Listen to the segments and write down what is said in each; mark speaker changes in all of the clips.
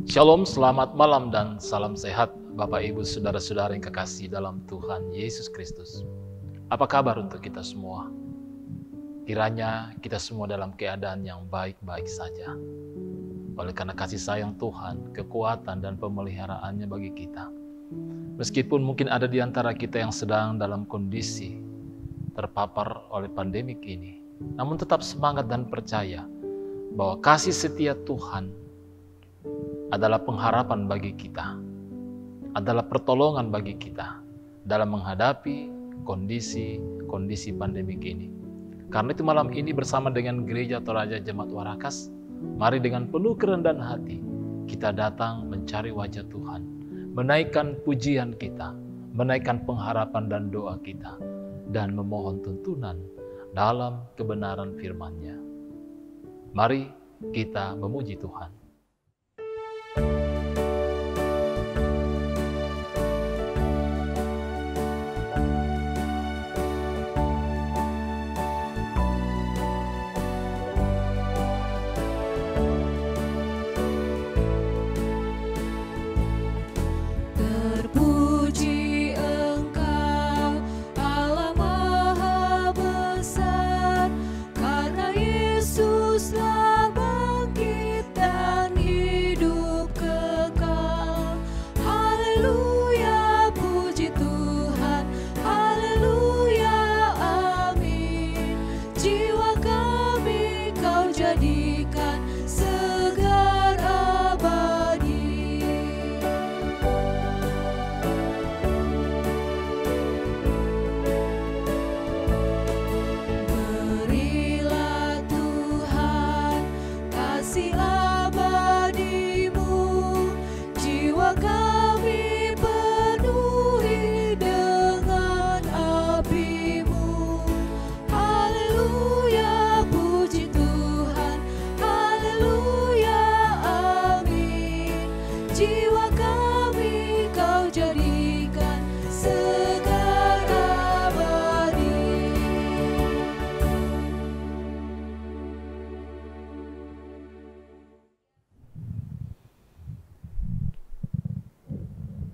Speaker 1: Shalom, selamat malam dan salam sehat Bapak Ibu Saudara-saudara yang kekasih dalam Tuhan Yesus Kristus. Apa kabar untuk kita semua? Kiranya kita semua dalam keadaan yang baik-baik saja. Oleh karena kasih sayang Tuhan, kekuatan dan pemeliharaannya bagi kita. Meskipun mungkin ada di antara kita yang sedang dalam kondisi terpapar oleh pandemik ini, namun tetap semangat dan percaya bahwa kasih setia Tuhan adalah pengharapan bagi kita, adalah pertolongan bagi kita dalam menghadapi kondisi pandemik ini. Karena itu malam ini bersama dengan Gereja Toraja Jemaat Warakas, mari dengan penuh kerendahan hati kita datang mencari wajah Tuhan, menaikkan pujian kita, menaikkan pengharapan dan doa kita, dan memohon tuntunan dalam kebenaran firman-Nya. Mari kita memuji Tuhan.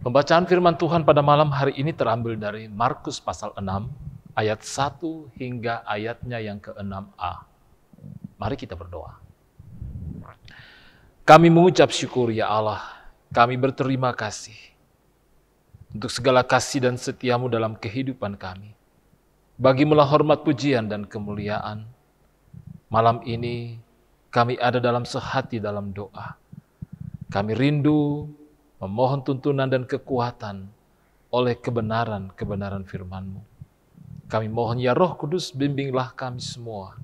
Speaker 1: Pembacaan firman Tuhan pada malam hari ini terambil dari Markus pasal 6, ayat 1 hingga ayatnya yang ke-6a. Mari kita berdoa. Kami mengucap syukur ya Allah, kami berterima kasih untuk segala kasih dan setiamu dalam kehidupan kami. Bagimulah hormat, pujian, dan kemuliaan. Malam ini kami ada dalam sehati dalam doa. Kami rindu memohon tuntunan dan kekuatan oleh kebenaran firman-Mu. Kami mohon ya Roh Kudus, bimbinglah kami semua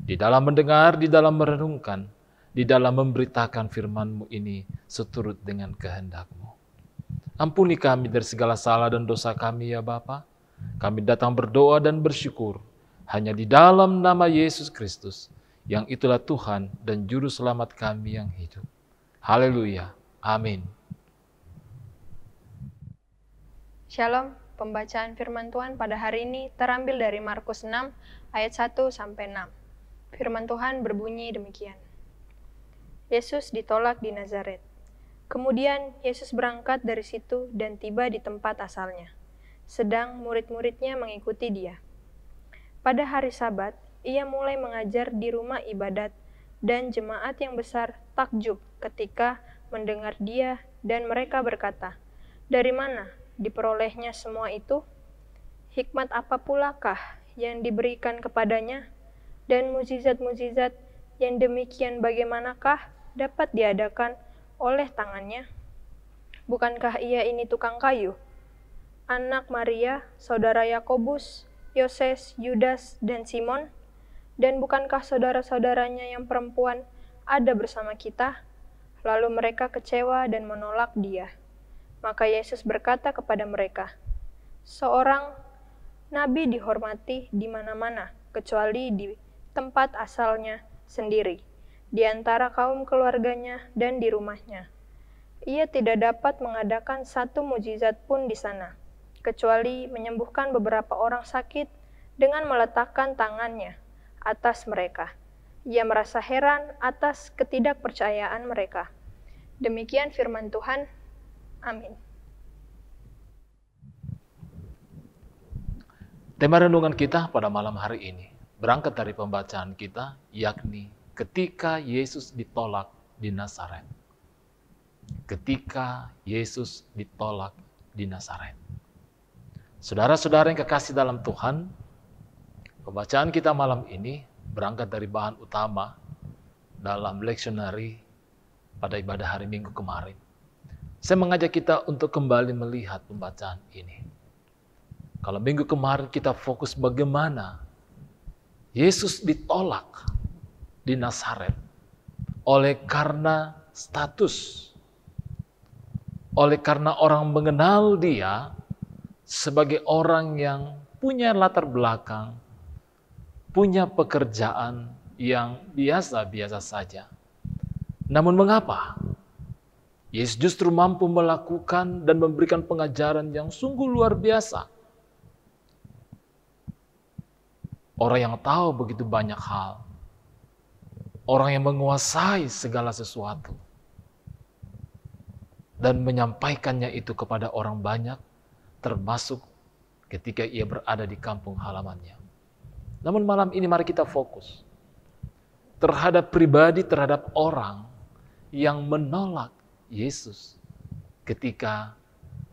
Speaker 1: di dalam mendengar, di dalam merenungkan, di dalam memberitakan firman-Mu ini seturut dengan kehendak-Mu. Ampuni kami dari segala salah dan dosa kami ya Bapa. Kami datang berdoa dan bersyukur hanya di dalam nama Yesus Kristus, yang itulah Tuhan dan Juru Selamat kami yang hidup. Haleluya. Amin.
Speaker 2: Shalom, pembacaan firman Tuhan pada hari ini terambil dari Markus 6 ayat 1-6. Firman Tuhan berbunyi demikian. Yesus ditolak di Nazaret. Kemudian Yesus berangkat dari situ dan tiba di tempat asalnya, sedang murid-muridnya mengikuti dia. Pada hari Sabat, ia mulai mengajar di rumah ibadat, dan jemaat yang besar takjub ketika mendengar dia, dan mereka berkata, "Dari mana diperolehnya semua itu? Hikmat apa pulakah yang diberikan kepadanya? Dan mukjizat-mukjizat yang demikian bagaimanakah dapat diadakan oleh tangannya? Bukankah ia ini tukang kayu? Anak Maria, saudara Yakobus, Yoses, Yudas, dan Simon? Dan bukankah saudara-saudaranya yang perempuan ada bersama kita?" Lalu mereka kecewa dan menolak dia. Maka Yesus berkata kepada mereka, "Seorang nabi dihormati di mana-mana, kecuali di tempat asalnya sendiri, di antara kaum keluarganya dan di rumahnya. Ia tidak dapat mengadakan satu mukjizat pun di sana, kecuali menyembuhkan beberapa orang sakit dengan meletakkan tangannya atas mereka. Ia merasa heran atas ketidakpercayaan mereka. Demikian firman Tuhan. Amin.
Speaker 1: Tema renungan kita pada malam hari ini berangkat dari pembacaan kita, yakni ketika Yesus ditolak di Nazaret. Ketika Yesus ditolak di Nazaret. Saudara-saudara yang kekasih dalam Tuhan, pembacaan kita malam ini berangkat dari bahan utama dalam leksionari pada ibadah hari Minggu kemarin. Saya mengajak kita untuk kembali melihat pembacaan ini. Kalau minggu kemarin kita fokus bagaimana Yesus ditolak di Nazaret oleh karena status, oleh karena orang mengenal dia sebagai orang yang punya latar belakang, punya pekerjaan yang biasa-biasa saja. Namun mengapa Yesus justru mampu melakukan dan memberikan pengajaran yang sungguh luar biasa? Orang yang tahu begitu banyak hal. Orang yang menguasai segala sesuatu. Dan menyampaikannya itu kepada orang banyak, termasuk ketika ia berada di kampung halamannya. Namun malam ini mari kita fokus terhadap pribadi, terhadap orang yang menolak Yesus ketika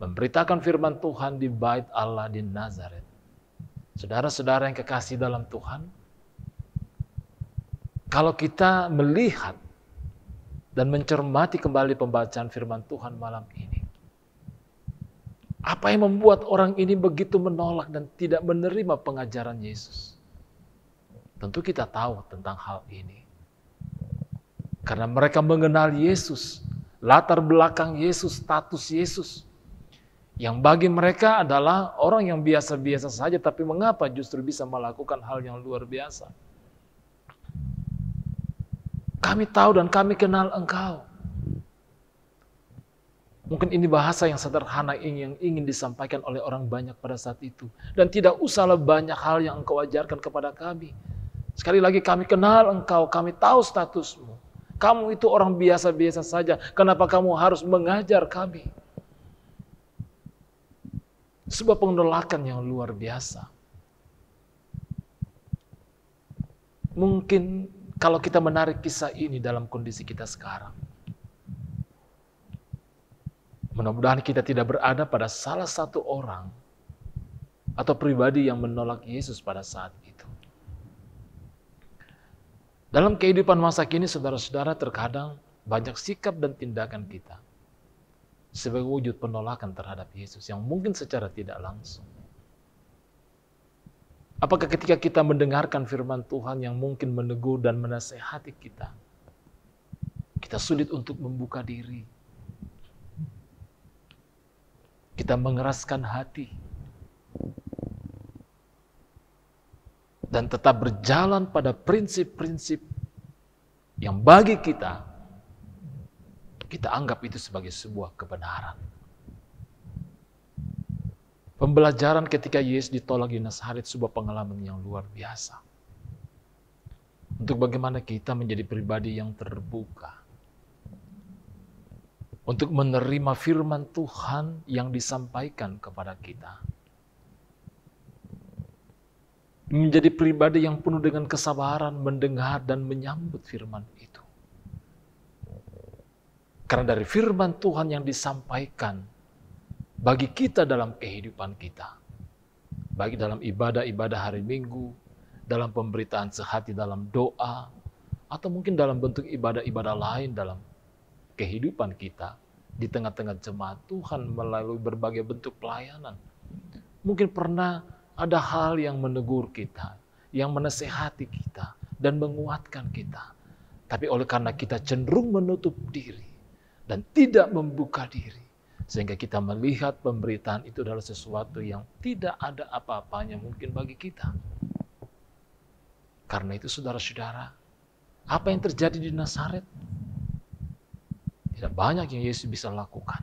Speaker 1: memberitakan firman Tuhan di Bait Allah di Nazaret. Saudara-saudara yang kekasih dalam Tuhan, kalau kita melihat dan mencermati kembali pembacaan firman Tuhan malam ini, apa yang membuat orang ini begitu menolak dan tidak menerima pengajaran Yesus? Tentu kita tahu tentang hal ini. Karena mereka mengenal Yesus, latar belakang Yesus, status Yesus. Yang bagi mereka adalah orang yang biasa-biasa saja, tapi mengapa justru bisa melakukan hal yang luar biasa? Kami tahu dan kami kenal Engkau. Mungkin ini bahasa yang sederhana yang ingin disampaikan oleh orang banyak pada saat itu. Dan tidak usahlah banyak hal yang Engkau ajarkan kepada kami. Sekali lagi kami kenal Engkau, kami tahu statusmu. Kamu itu orang biasa-biasa saja, kenapa kamu harus mengajar kami? Sebuah penolakan yang luar biasa. Mungkin kalau kita menarik kisah ini dalam kondisi kita sekarang, mudah-mudahan kita tidak berada pada salah satu orang atau pribadi yang menolak Yesus pada saat itu. Dalam kehidupan masa kini, saudara-saudara, terkadang banyak sikap dan tindakan kita sebagai wujud penolakan terhadap Yesus yang mungkin secara tidak langsung. Apakah ketika kita mendengarkan firman Tuhan yang mungkin menegur dan menasehati kita, kita sulit untuk membuka diri, kita mengeraskan hati, dan tetap berjalan pada prinsip-prinsip yang bagi kita anggap itu sebagai sebuah kebenaran. Pembelajaran ketika Yesus ditolak di Nazaret sebuah pengalaman yang luar biasa. Untuk bagaimana kita menjadi pribadi yang terbuka. Untuk menerima firman Tuhan yang disampaikan kepada kita. Menjadi pribadi yang penuh dengan kesabaran, mendengar dan menyambut firman itu. Karena dari firman Tuhan yang disampaikan bagi kita dalam kehidupan kita, bagi dalam ibadah-ibadah hari Minggu, dalam pemberitaan sehati dalam doa, atau mungkin dalam bentuk ibadah-ibadah lain dalam kehidupan kita, di tengah-tengah jemaat Tuhan melalui berbagai bentuk pelayanan. Mungkin pernah ada hal yang menegur kita, yang menasehati kita, dan menguatkan kita. Tapi oleh karena kita cenderung menutup diri, dan tidak membuka diri, sehingga kita melihat pemberitaan itu adalah sesuatu yang tidak ada apa-apanya mungkin bagi kita. Karena itu saudara-saudara, apa yang terjadi di Nazaret? Tidak banyak yang Yesus bisa lakukan.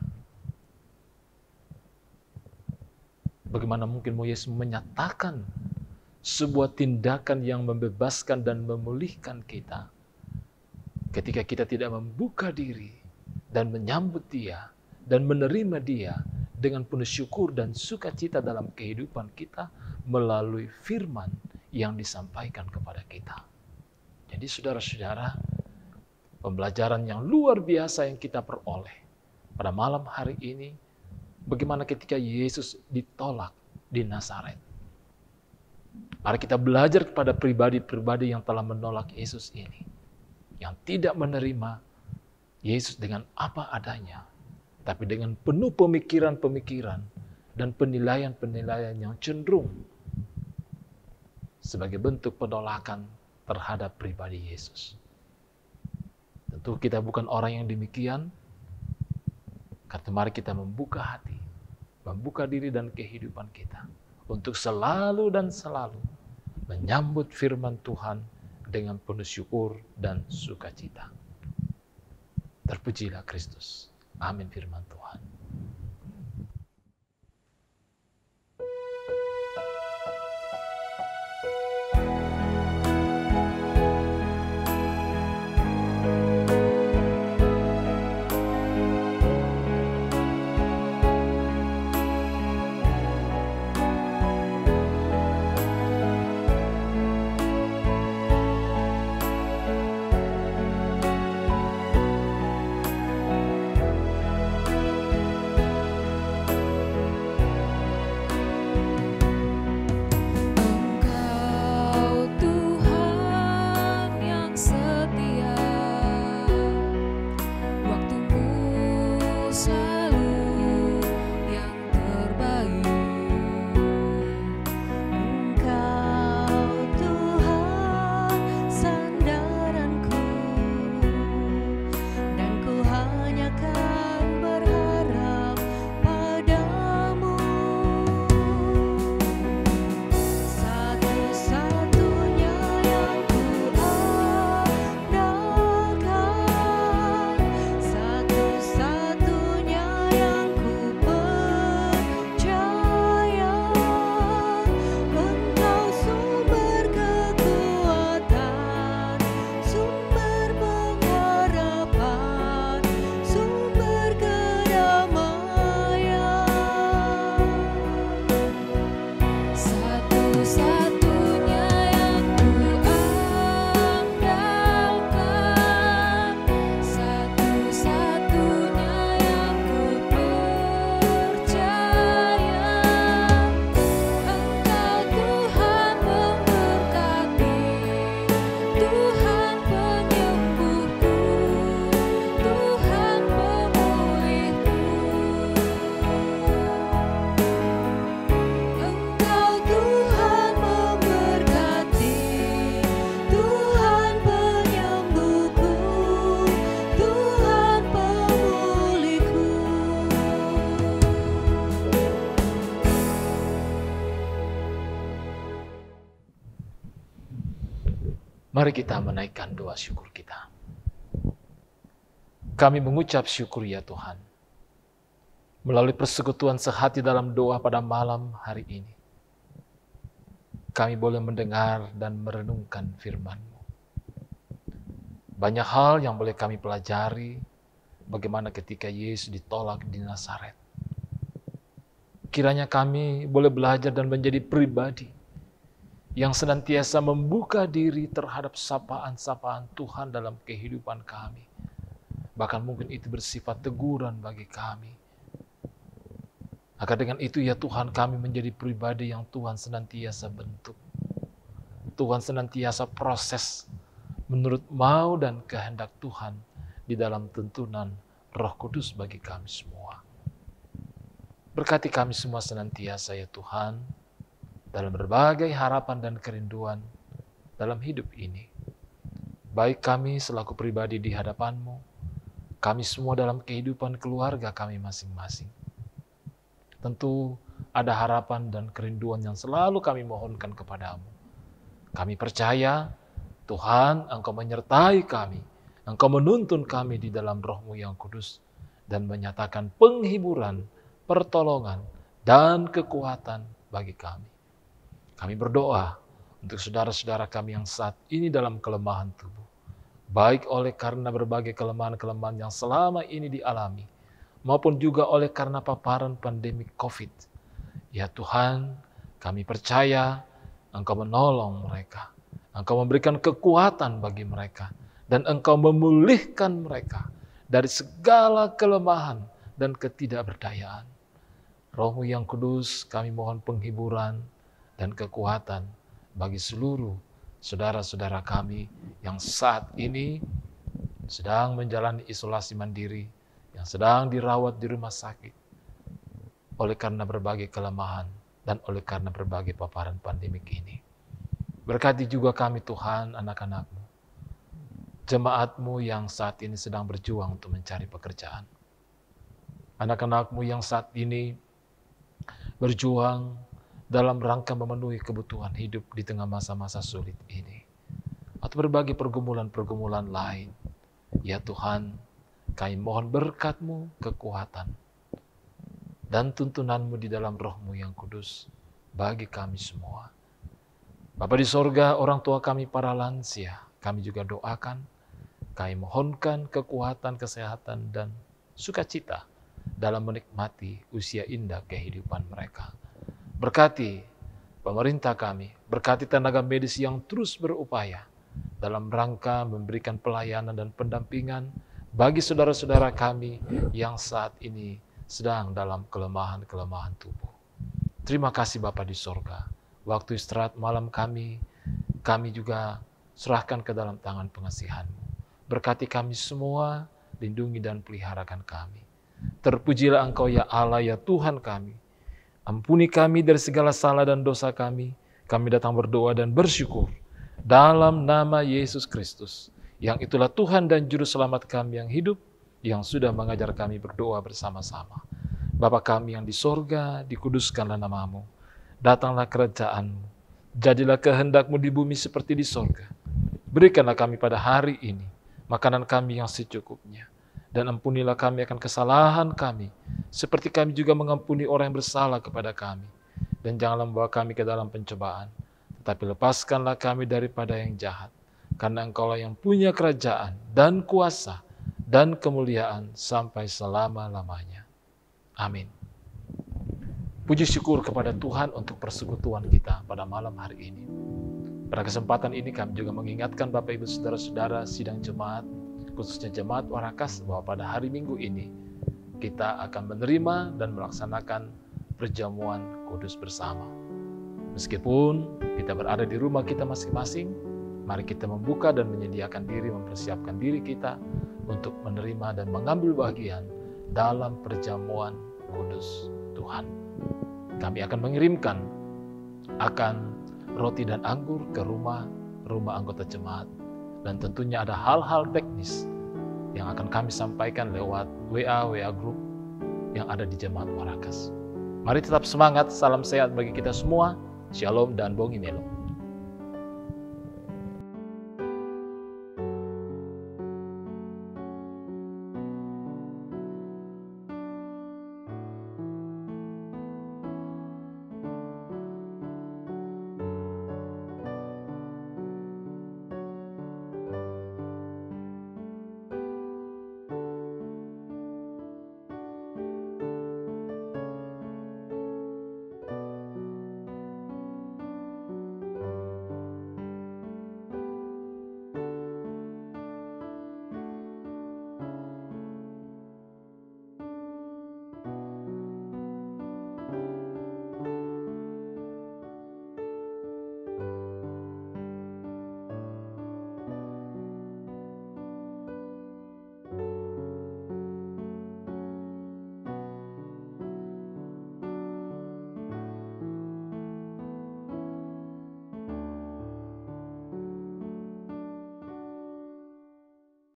Speaker 1: Bagaimana mungkin mau Yesus menyatakan sebuah tindakan yang membebaskan dan memulihkan kita ketika kita tidak membuka diri dan menyambut Dia dan menerima Dia dengan penuh syukur dan sukacita dalam kehidupan kita melalui firman yang disampaikan kepada kita. Jadi saudara-saudara, pembelajaran yang luar biasa yang kita peroleh pada malam hari ini, bagaimana ketika Yesus ditolak di Nazaret. Mari kita belajar kepada pribadi-pribadi yang telah menolak Yesus ini, yang tidak menerima Yesus dengan apa adanya, tapi dengan penuh pemikiran-pemikiran dan penilaian-penilaian yang cenderung sebagai bentuk penolakan terhadap pribadi Yesus. Tentu kita bukan orang yang demikian, karena mari kita membuka hati, membuka diri dan kehidupan kita untuk selalu dan selalu menyambut firman Tuhan dengan penuh syukur dan sukacita. Terpujilah Kristus. Amin firman Tuhan. Mari kita menaikkan doa syukur kita. Kami mengucap syukur ya Tuhan, melalui persekutuan sehati dalam doa pada malam hari ini, kami boleh mendengar dan merenungkan firman-Mu. Banyak hal yang boleh kami pelajari, bagaimana ketika Yesus ditolak di Nazaret. Kiranya kami boleh belajar dan menjadi pribadi yang senantiasa membuka diri terhadap sapaan-sapaan Tuhan dalam kehidupan kami. Bahkan mungkin itu bersifat teguran bagi kami. Agar dengan itu ya Tuhan, kami menjadi pribadi yang Tuhan senantiasa bentuk. Tuhan senantiasa proses menurut mau dan kehendak Tuhan di dalam tuntunan Roh Kudus bagi kami semua. Berkati kami semua senantiasa ya Tuhan, dalam berbagai harapan dan kerinduan dalam hidup ini. Baik kami selaku pribadi di hadapan-Mu, kami semua dalam kehidupan keluarga kami masing-masing. Tentu ada harapan dan kerinduan yang selalu kami mohonkan kepada-Mu. Kami percaya, Tuhan, Engkau menyertai kami, Engkau menuntun kami di dalam Roh-Mu yang kudus, dan menyatakan penghiburan, pertolongan, dan kekuatan bagi kami. Kami berdoa untuk saudara-saudara kami yang saat ini dalam kelemahan tubuh. baik oleh karena berbagai kelemahan-kelemahan yang selama ini dialami, maupun juga oleh karena paparan pandemi COVID. Ya Tuhan, kami percaya Engkau menolong mereka, Engkau memberikan kekuatan bagi mereka, dan Engkau memulihkan mereka dari segala kelemahan dan ketidakberdayaan. Roh-Mu yang kudus, kami mohon penghiburan dan kekuatan bagi seluruh saudara-saudara kami yang saat ini sedang menjalani isolasi mandiri, yang sedang dirawat di rumah sakit, oleh karena berbagai kelemahan dan oleh karena berbagai paparan pandemik ini. Berkati juga kami Tuhan, anak-anak-Mu, jemaat-Mu yang saat ini sedang berjuang untuk mencari pekerjaan. Anak-anak-Mu yang saat ini berjuang dalam rangka memenuhi kebutuhan hidup di tengah masa-masa sulit ini. Atau berbagai pergumulan-pergumulan lain. Ya Tuhan, kami mohon berkat-Mu, kekuatan, dan tuntunan-Mu di dalam Roh-Mu yang kudus bagi kami semua. Bapa di sorga, orang tua kami para lansia, kami juga doakan, kami mohonkan kekuatan, kesehatan, dan sukacita dalam menikmati usia indah kehidupan mereka. Berkati pemerintah kami, berkati tenaga medis yang terus berupaya dalam rangka memberikan pelayanan dan pendampingan bagi saudara-saudara kami yang saat ini sedang dalam kelemahan-kelemahan tubuh. Terima kasih Bapa di sorga. Waktu istirahat malam kami juga serahkan ke dalam tangan pengasihan-Mu. Berkati kami semua, lindungi dan peliharakan kami. Terpujilah Engkau ya Allah, ya Tuhan kami. Ampuni kami dari segala salah dan dosa kami. Kami datang berdoa dan bersyukur dalam nama Yesus Kristus, yang itulah Tuhan dan Juru Selamat kami yang hidup, yang sudah mengajar kami berdoa bersama-sama. Bapa kami yang di sorga, dikuduskanlah nama-Mu. Datanglah kerajaan-Mu. Jadilah kehendak-Mu di bumi seperti di sorga. Berikanlah kami pada hari ini makanan kami yang secukupnya. Dan ampunilah kami akan kesalahan kami, seperti kami juga mengampuni orang yang bersalah kepada kami. Dan janganlah membawa kami ke dalam pencobaan, tetapi lepaskanlah kami daripada yang jahat. Karena Engkaulah yang punya kerajaan dan kuasa dan kemuliaan sampai selama-lamanya. Amin. Puji syukur kepada Tuhan untuk persekutuan kita pada malam hari ini. Pada kesempatan ini kami juga mengingatkan Bapak Ibu Saudara-saudara sidang jemaat, khususnya jemaat Warakas, bahwa pada hari Minggu ini kita akan menerima dan melaksanakan perjamuan kudus bersama. Meskipun kita berada di rumah kita masing-masing, mari kita membuka dan menyediakan diri, mempersiapkan diri kita untuk menerima dan mengambil bagian dalam perjamuan kudus Tuhan. Kami akan mengirimkan roti dan anggur ke rumah anggota jemaat. Dan tentunya ada hal-hal teknis yang akan kami sampaikan lewat WA Group yang ada di Jemaat Warakas. Mari tetap semangat, salam sehat bagi kita semua. Shalom dan Bongimelo.